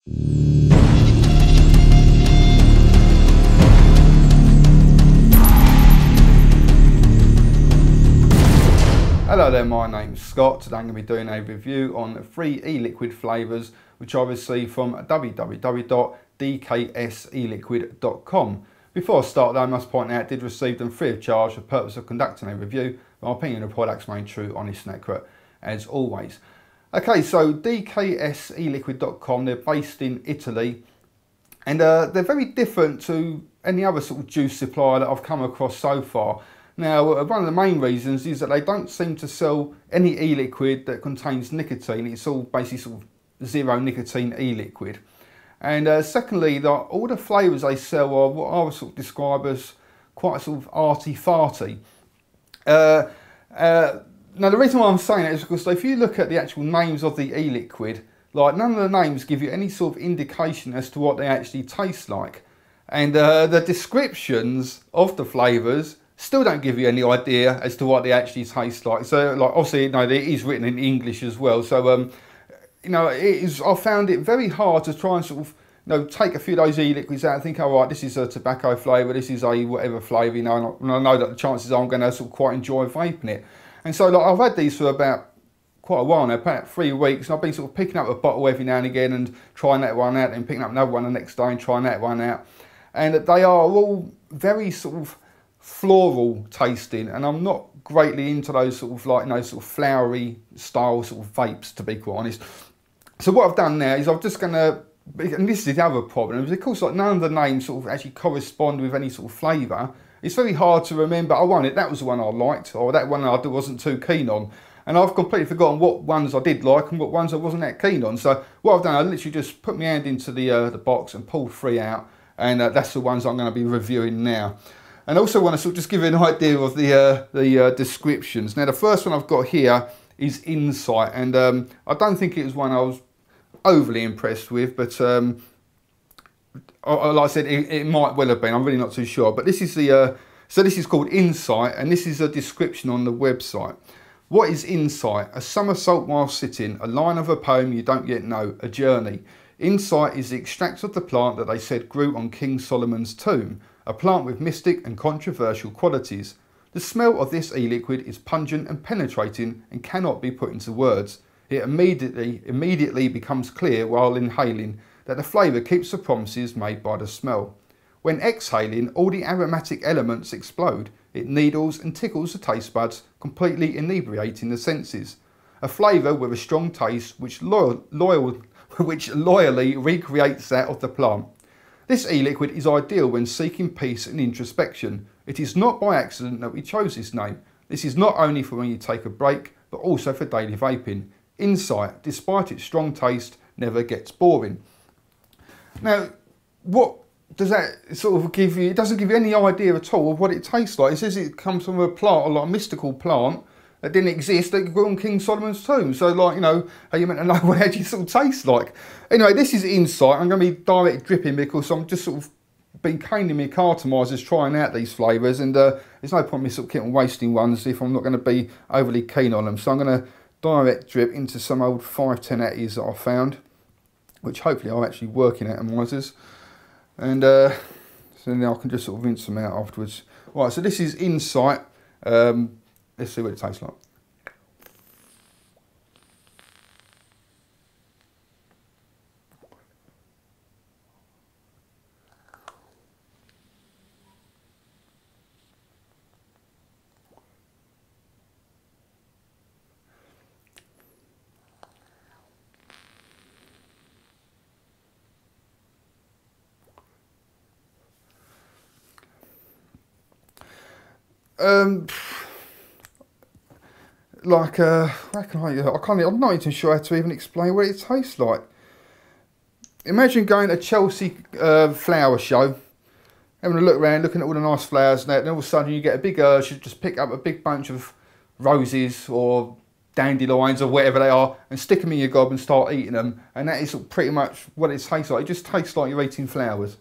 Hello there, my name's Scott. Today I'm going to be doing a review on 3 e-liquid flavours which I received from www.dkseliquid.com. Before I start though, I must point out I did receive them free of charge for the purpose of conducting a review. My opinion of the products remain true, honest and accurate as always. Okay, so dkseliquid.com, they're based in Italy and they're very different to any other sort of juice supplier that I've come across so far. Now, one of the main reasons is that they don't seem to sell any e-liquid that contains nicotine. It's all basically sort of zero nicotine e-liquid. And secondly, all the flavours they sell are what I would sort of describe as quite sort of arty-farty. Now, the reason why I'm saying that is because if you look at the actual names of the e-liquid, like none of the names give you any sort of indication as to what they actually taste like. And the descriptions of the flavours still don't give you any idea as to what they actually taste like. So, like, obviously, you know, it is written in English as well. So, you know, I found it very hard to try and sort of, you know, take a few of those e-liquids out and think, oh, right, this is a tobacco flavour, this is a whatever flavour, you know, and I know that the chances are I'm going to sort of quite enjoy vaping it. And so, like, I've had these for about quite a while now, about 3 weeks, and I've been sort of picking up a bottle every now and again and trying that one out and picking up another one the next day and trying that one out. And they are all very sort of floral tasting, and I'm not greatly into those sort of, like, you know, sort of flowery style sort of vapes, to be quite honest. So what I've done now is I'm just going to, and this is the other problem, is of course, like, none of the names sort of actually correspond with any sort of flavour. It's very hard to remember, oh, that was the one I liked, or that one I wasn't too keen on. And I've completely forgotten what ones I did like and what ones I wasn't that keen on. So what I've done, I literally just put my hand into the box and pulled 3 out, and that's the ones I'm going to be reviewing now. And I also want to sort of just give you an idea of the descriptions. Now, the first one I've got here is Insight, and I don't think it was one I was overly impressed with, but like I said, it might well have been. I'm really not too sure. But this is so this is called Insight, and this is a description on the website. What is Insight? A somersault while sitting, a line of a poem you don't yet know, a journey. Insight is the extract of the plant that they said grew on King Solomon's tomb, a plant with mystic and controversial qualities. The smell of this e-liquid is pungent and penetrating and cannot be put into words. It immediately becomes clear while inhaling that the flavour keeps the promises made by the smell. When exhaling, all the aromatic elements explode. It needles and tickles the taste buds, completely inebriating the senses. A flavour with a strong taste which loyally recreates that of the plant. This e-liquid is ideal when seeking peace and introspection. It is not by accident that we chose this name. This is not only for when you take a break, but also for daily vaping. Insight, despite its strong taste, never gets boring. Now, what does that sort of give you? It doesn't give you any idea at all of what it tastes like. It says it comes from a plant, a mystical plant that didn't exist, that grew on King Solomon's tomb. So, like, you know, are you meant to know what it actually sort of tastes like? Anyway, this is Insight. I'm going to be direct dripping because I'm just sort of been caning my cartomizers trying out these flavours, and there's no point me sort of keeping wasting ones if I'm not going to be overly keen on them. So I'm going to direct drip into some old 510 Atties that I found, which hopefully are actually working atomizers. And so then I can just sort of rinse them out afterwards. Right, so this is Insight. Let's see what it tastes like. Like, how can I'm not even sure how to even explain what it tastes like. Imagine going to a Chelsea flower show, having a look around, looking at all the nice flowers and that, and all of a sudden you get a big urge to just pick up a big bunch of roses or dandelions or whatever they are and stick them in your gob and start eating them. And that is pretty much what it tastes like. It just tastes like you're eating flowers.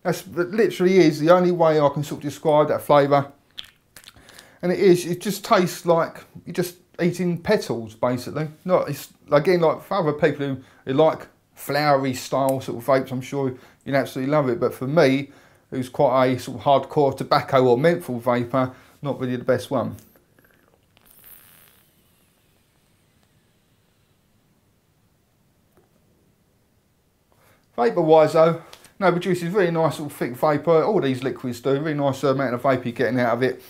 That literally is the only way I can sort of describe that flavour. And it just tastes like you're just eating petals, basically. Not, it's again, like for other people who like flowery style sort of vapes, I'm sure you'd absolutely love it. But for me, who's quite a sort of hardcore tobacco or menthol vapor, not really the best one. Vapour wise though, no, produces really nice sort of thick vapour. All these liquids do, really nice amount of vapour you're getting out of it.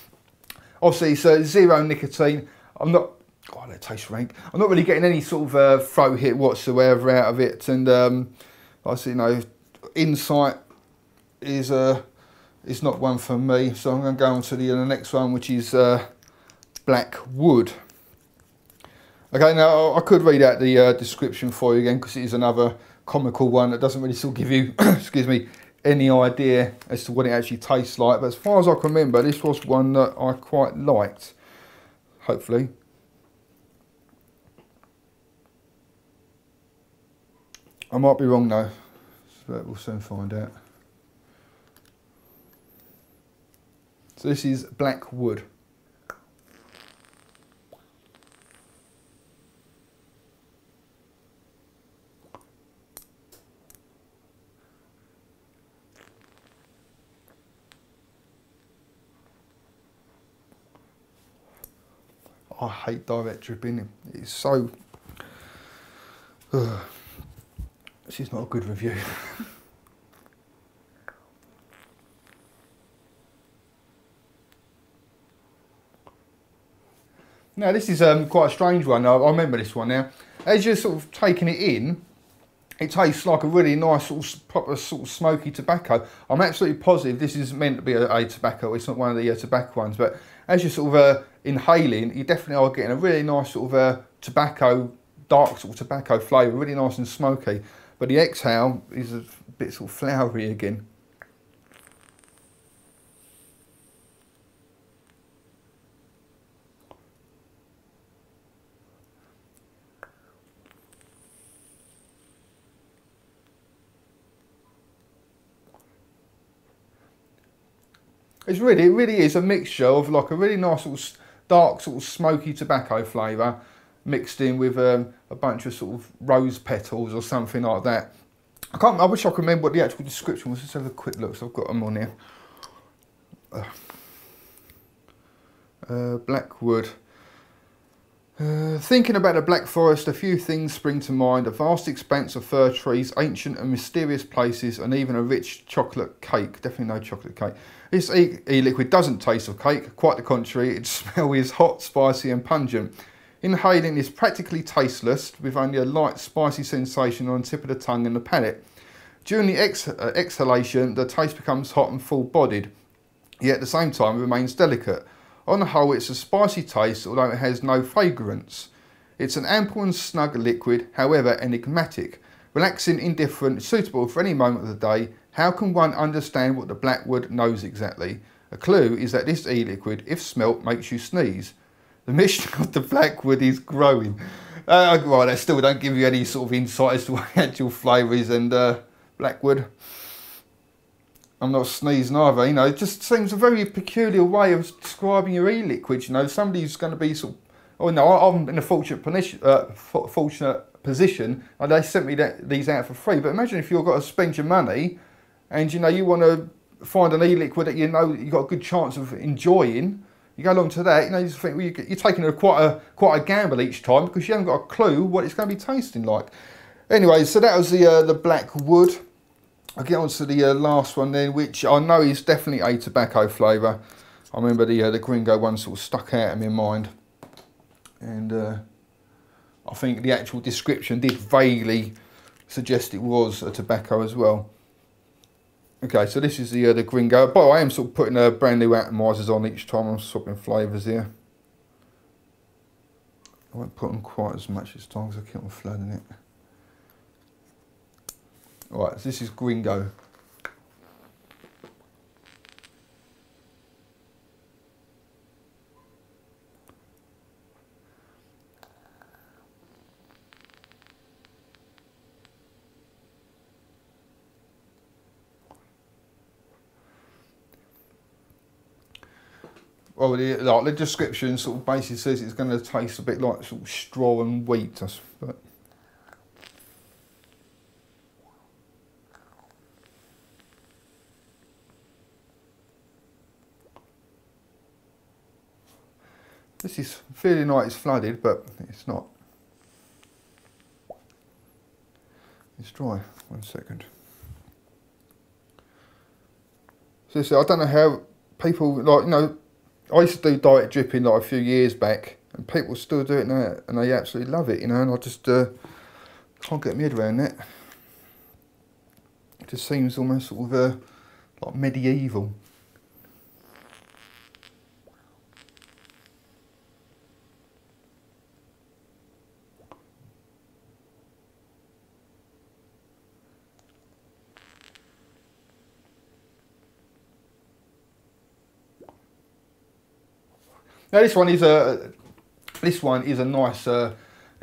Obviously it's zero nicotine. I'm not, God, that tastes rank. I'm not really getting any sort of throat hit whatsoever out of it. And obviously, you know, insight is not one for me. So I'm going to go on to the next one, which is Black Wood. Okay, now I could read out the description for you again, because it is another comical one that doesn't really sort of give you, excuse me, any idea as to what it actually tastes like. But as far as I can remember, this was one that I quite liked, hopefully. I might be wrong though, but we'll soon find out. So this is Black Wood. I hate direct dripping. It's so... This is not a good review. Now this is quite a strange one. I remember this one now. As you're sort of taking it in, it tastes like a really nice sort of proper sort of smoky tobacco. I'm absolutely positive this is meant to be a tobacco. It's not one of the tobacco ones, but as you're sort of inhaling, you definitely are getting a really nice sort of tobacco, dark sort of tobacco flavour, really nice and smoky. But the exhale is a bit sort of flowery again. It really is a mixture of like a really nice sort of dark sort of smoky tobacco flavour mixed in with a bunch of sort of rose petals or something like that. I wish I could remember what the actual description was. Let's have a quick look. So I've got them on here. Black Wood. Thinking about the Black Forest, a few things spring to mind: a vast expanse of fir trees, ancient and mysterious places, and even a rich chocolate cake. Definitely no chocolate cake. This e-liquid doesn't taste of cake, quite the contrary. Its smell is hot, spicy and pungent. Inhaling is practically tasteless, with only a light spicy sensation on the tip of the tongue and the palate. During the exhalation, the taste becomes hot and full-bodied, yet at the same time it remains delicate. On the whole, it's a spicy taste, although it has no fragrance. It's an ample and snug liquid, however enigmatic. Relaxing, indifferent, suitable for any moment of the day. How can one understand what the Black Wood knows exactly? A clue is that this e-liquid, if smelt, makes you sneeze. The mixture of the Black Wood is growing. Right, that still don't give you any sort of insight as to what the actual flavour is, and Black Wood, I'm not sneezing either, you know. It just seems a very peculiar way of describing your e-liquids, you know. Somebody's going to be sort of, oh no, I'm in a fortunate position, and they sent me these out for free. But imagine if you've got to spend your money, and you know you want to find an e-liquid that you know you've got a good chance of enjoying. You go along to that, you know, you just think, well, you're taking quite a gamble each time, because you haven't got a clue what it's going to be tasting like. Anyway, so that was the Black Wood. I'll get on to the last one then, which I know is definitely a tobacco flavour. I remember the Gringo one sort of stuck out in my mind. And I think the actual description did vaguely suggest it was a tobacco as well. Okay, so this is the Gringo. But I am sort of putting brand new atomisers on each time I'm swapping flavours here. I won't put on quite as much this time because I keep on flooding it. Right, so this is Gringo. well, the description sort of basically says it's going to taste a bit like sort of straw and wheat. But this is feeling like it's flooded, but it's not. It's dry. 1 second. So I don't know how people, like, you know, I used to do diet dripping like a few years back, and people still do it now, and they absolutely love it, you know, and I just can't get my head around that. It just seems almost sort of like medieval. Now this one is a nice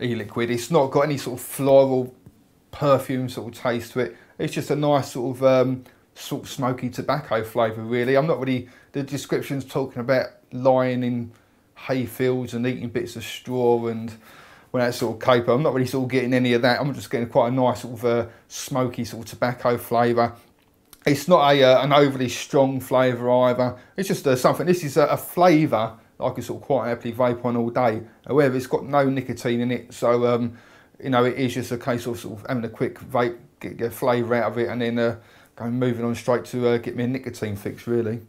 e-liquid. It's not got any sort of floral perfume sort of taste to it. It's just a nice sort of smoky tobacco flavour really. I'm not really, the description's talking about lying in hay fields and eating bits of straw and when that sort of caper. I'm not really sort of getting any of that. I'm just getting quite a nice sort of smoky sort of tobacco flavour. It's not an overly strong flavour either. It's just something, this is a flavour I could sort of quite happily vape on all day. However, it's got no nicotine in it, so you know, it is just a case of sort of having a quick vape, get a flavour out of it, and then moving on straight to get me a nicotine fix really.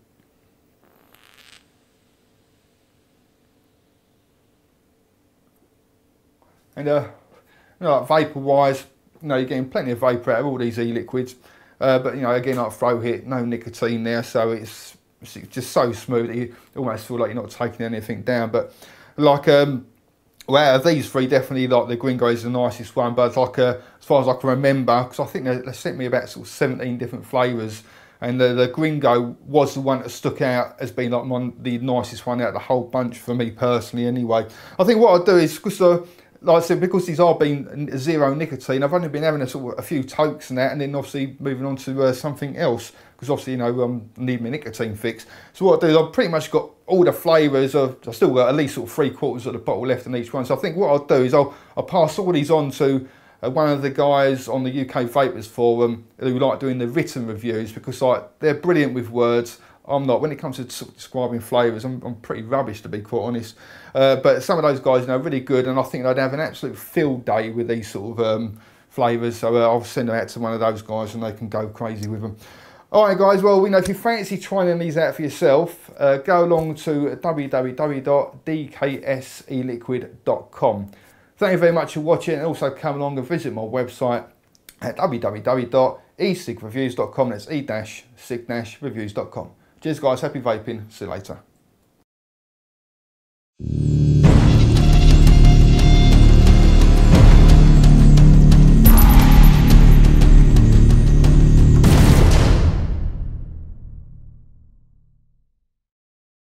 And you know, like vapor wise, you know, you're getting plenty of vapour out of all these e-liquids, but you know, again, like throw hit, no nicotine there, so it's just so smooth that you almost feel like you're not taking anything down. But like, well, out of these three, definitely like the Gringo is the nicest one. But like, as far as I can remember, because I think they sent me about sort of 17 different flavours, and the Gringo was the one that stuck out as being like the nicest one out of the whole bunch for me personally. Anyway, I think what I'll do is because like I said, because these are being zero nicotine, I've only been having a few tokes and that, and then obviously moving on to something else, because obviously, you know, need my nicotine fix. So what I do is I've pretty much got all the flavours of, I've still got at least sort of 3/4 of the bottle left in each one. So I think what I'll do is I'll pass all these on to one of the guys on the UK Vapors Forum who like doing the written reviews, because like they're brilliant with words. I'm not. When it comes to describing flavours, I'm pretty rubbish, to be quite honest. But some of those guys, you know, really good, and I think they'd have an absolute field day with these sort of flavours. So I'll send them out to one of those guys, and they can go crazy with them. All right, guys. Well, you know, if you fancy trying these out for yourself, go along to www.dkseliquid.com. Thank you very much for watching, and also come along and visit my website at www.e-cig-reviews.com. That's e-cig-reviews.com. Cheers guys, happy vaping, see you later.